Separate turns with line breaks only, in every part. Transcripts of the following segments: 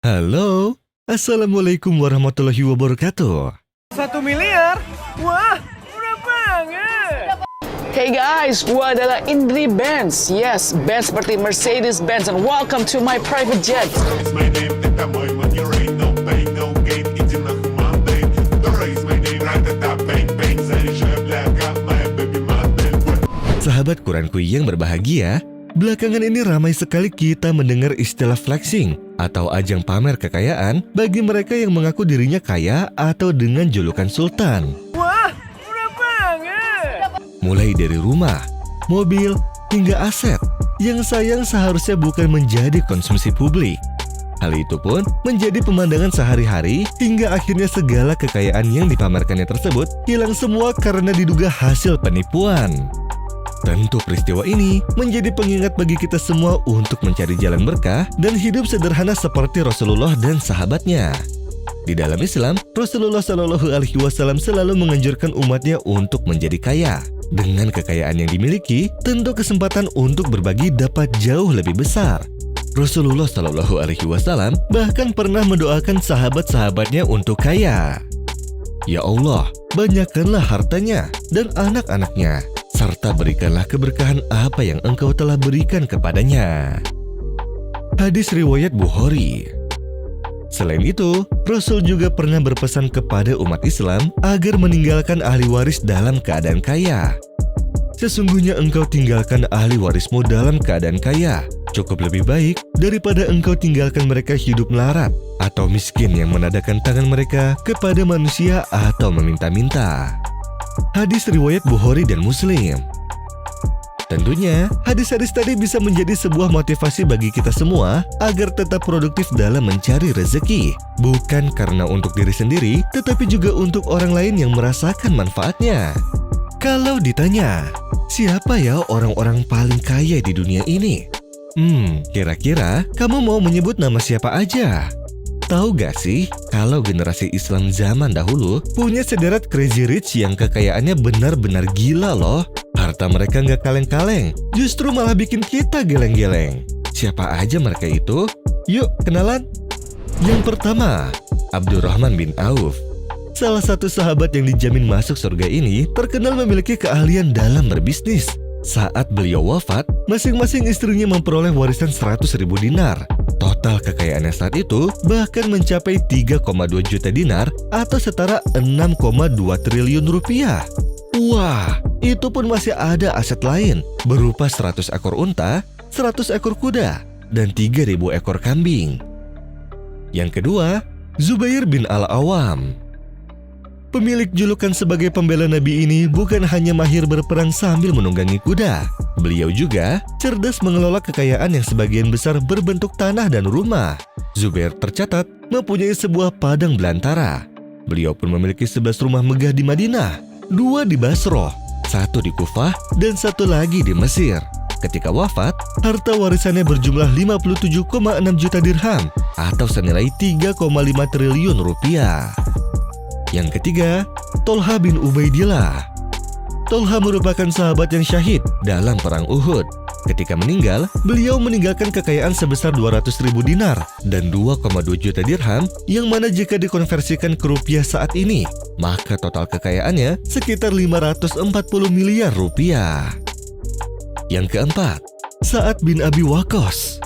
Halo, Assalamualaikum warahmatullahi wabarakatuh.
1 miliar? Wah, murah banget.
Hey guys, gua adalah Indri Benz. Yes, Benz seperti Mercedes-Benz, and welcome to my private jet.
Raise my name, teta mooi, want you ain't no pain, no gain, iets in een mandate. The raise my name, ratata, bang, bang, zijn chef, lekker, my baby, my baby.
Sahabat Quranku yang berbahagia, belakangan ini ramai sekali kita mendengar istilah flexing atau ajang pamer kekayaan bagi mereka yang mengaku dirinya kaya atau dengan julukan sultan.
Wah, murah banget.
Mulai dari rumah, mobil, hingga aset yang sayang seharusnya bukan menjadi konsumsi publik. Hal itu pun menjadi pemandangan sehari-hari hingga akhirnya segala kekayaan yang dipamerkannya tersebut hilang semua karena diduga hasil penipuan. Tentu peristiwa ini menjadi pengingat bagi kita semua untuk mencari jalan berkah dan hidup sederhana seperti Rasulullah dan sahabatnya. Di dalam Islam, Rasulullah Shallallahu Alaihi Wasallam selalu menganjurkan umatnya untuk menjadi kaya. Dengan kekayaan yang dimiliki, tentu kesempatan untuk berbagi dapat jauh lebih besar. Rasulullah Shallallahu Alaihi Wasallam bahkan pernah mendoakan sahabat-sahabatnya untuk kaya. Ya Allah, banyakkanlah hartanya dan anak-anaknya, serta berikanlah keberkahan apa yang Engkau telah berikan kepadanya. Hadis riwayat Bukhari. Selain itu, Rasul juga pernah berpesan kepada umat Islam agar meninggalkan ahli waris dalam keadaan kaya. Sesungguhnya engkau tinggalkan ahli warismu dalam keadaan kaya cukup lebih baik daripada engkau tinggalkan mereka hidup melarat atau miskin yang menadahkan tangan mereka kepada manusia atau meminta-minta. Hadis riwayat Bukhari dan Muslim. Tentunya, hadis-hadis tadi bisa menjadi sebuah motivasi bagi kita semua agar tetap produktif dalam mencari rezeki. Bukan karena untuk diri sendiri, tetapi juga untuk orang lain yang merasakan manfaatnya. Kalau ditanya, siapa ya orang-orang paling kaya di dunia ini? Kira-kira kamu mau menyebut nama siapa aja? Tahu gak sih, kalau generasi Islam zaman dahulu punya sederet crazy rich yang kekayaannya benar-benar gila loh. Harta mereka nggak kaleng-kaleng, justru malah bikin kita geleng-geleng. Siapa aja mereka itu? Yuk kenalan. Yang pertama, Abdurrahman bin Auf. Salah satu sahabat yang dijamin masuk surga ini terkenal memiliki keahlian dalam berbisnis. Saat beliau wafat, masing-masing istrinya memperoleh warisan 100.000 dinar. Total kekayaannya saat itu bahkan mencapai 3,2 juta dinar atau setara 6,2 triliun rupiah. Wah, itu pun masih ada aset lain berupa 100 ekor unta, 100 ekor kuda, dan 3.000 ekor kambing. Yang kedua, Zubair bin Al-Awam. Pemilik julukan sebagai pembela Nabi ini bukan hanya mahir berperang sambil menunggangi kuda. Beliau juga cerdas mengelola kekayaan yang sebagian besar berbentuk tanah dan rumah. Zubair tercatat mempunyai sebuah padang belantara. Beliau pun memiliki 11 rumah megah di Madinah, 2 di Basroh, 1 di Kufah, dan 1 lagi di Mesir. Ketika wafat, harta warisannya berjumlah 57,6 juta dirham atau senilai 3,5 triliun rupiah. Yang ketiga, Tolha bin Ubaidillah. Tolha merupakan sahabat yang syahid dalam perang Uhud. Ketika meninggal, beliau meninggalkan kekayaan sebesar 200.000 dinar dan 2,2 juta dirham, yang mana jika dikonversikan ke rupiah saat ini, maka total kekayaannya sekitar 540 miliar rupiah. Yang keempat, Sa'ad bin Abi Waqqas.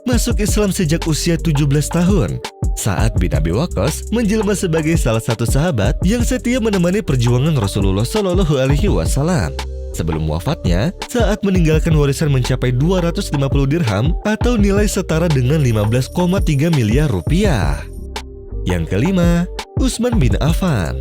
Masuk Islam sejak usia 17 tahun. Sa'ad bin Abi Waqqas menjelma sebagai salah satu sahabat yang setia menemani perjuangan Rasulullah Shallallahu Alaihi Wasallam. Sebelum wafatnya, Sa'ad meninggalkan warisan mencapai 250 dirham atau nilai setara dengan 15,3 miliar rupiah. Yang kelima, Utsman bin Affan.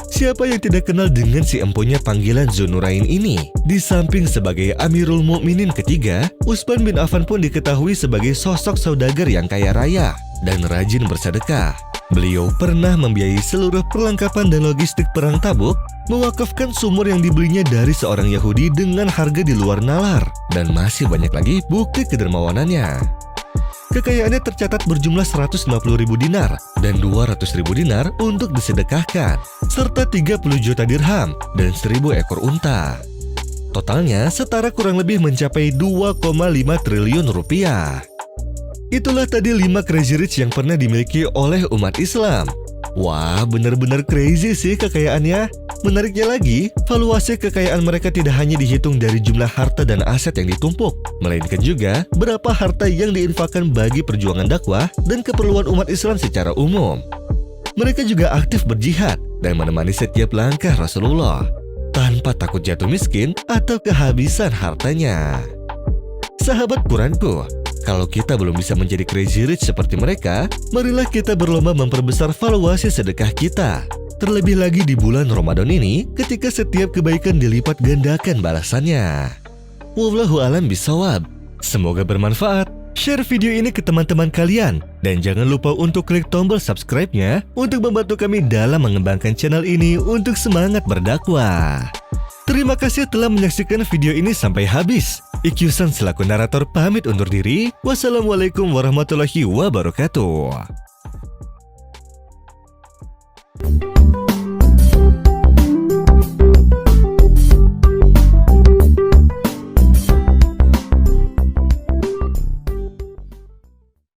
Siapa yang tidak kenal dengan si empunya panggilan Dzunurain ini? Di samping sebagai Amirul Mukminin ketiga, Utsman bin Affan pun diketahui sebagai sosok saudagar yang kaya raya dan rajin bersedekah. Beliau pernah membiayai seluruh perlengkapan dan logistik perang Tabuk, mewakafkan sumur yang dibelinya dari seorang Yahudi dengan harga di luar nalar, dan masih banyak lagi bukti kedermawanannya. Kekayaannya tercatat berjumlah 150.000 dinar dan 200.000 dinar untuk disedekahkan, serta 30 juta dirham dan 1.000 ekor unta. Totalnya setara kurang lebih mencapai 2,5 triliun rupiah. Itulah tadi 5 crazy rich yang pernah dimiliki oleh umat Islam. Wah, benar-benar crazy sih kekayaannya. Menariknya lagi, valuasi kekayaan mereka tidak hanya dihitung dari jumlah harta dan aset yang ditumpuk, melainkan juga berapa harta yang diinfakkan bagi perjuangan dakwah dan keperluan umat Islam secara umum. Mereka juga aktif berjihad dan menemani setiap langkah Rasulullah, tanpa takut jatuh miskin atau kehabisan hartanya. Sahabat Quranku, kalau kita belum bisa menjadi crazy rich seperti mereka, marilah kita berlomba memperbesar valuasi sedekah kita. Terlebih lagi di bulan Ramadan ini, ketika setiap kebaikan dilipat gandakan balasannya. Wallahu a'lam bishawab. Semoga bermanfaat. Share video ini ke teman-teman kalian. Dan jangan lupa untuk klik tombol subscribe-nya untuk membantu kami dalam mengembangkan channel ini untuk semangat berdakwah. Terima kasih telah menyaksikan video ini sampai habis. Ikyusan selaku narator pamit undur diri. Wassalamualaikum warahmatullahi wabarakatuh.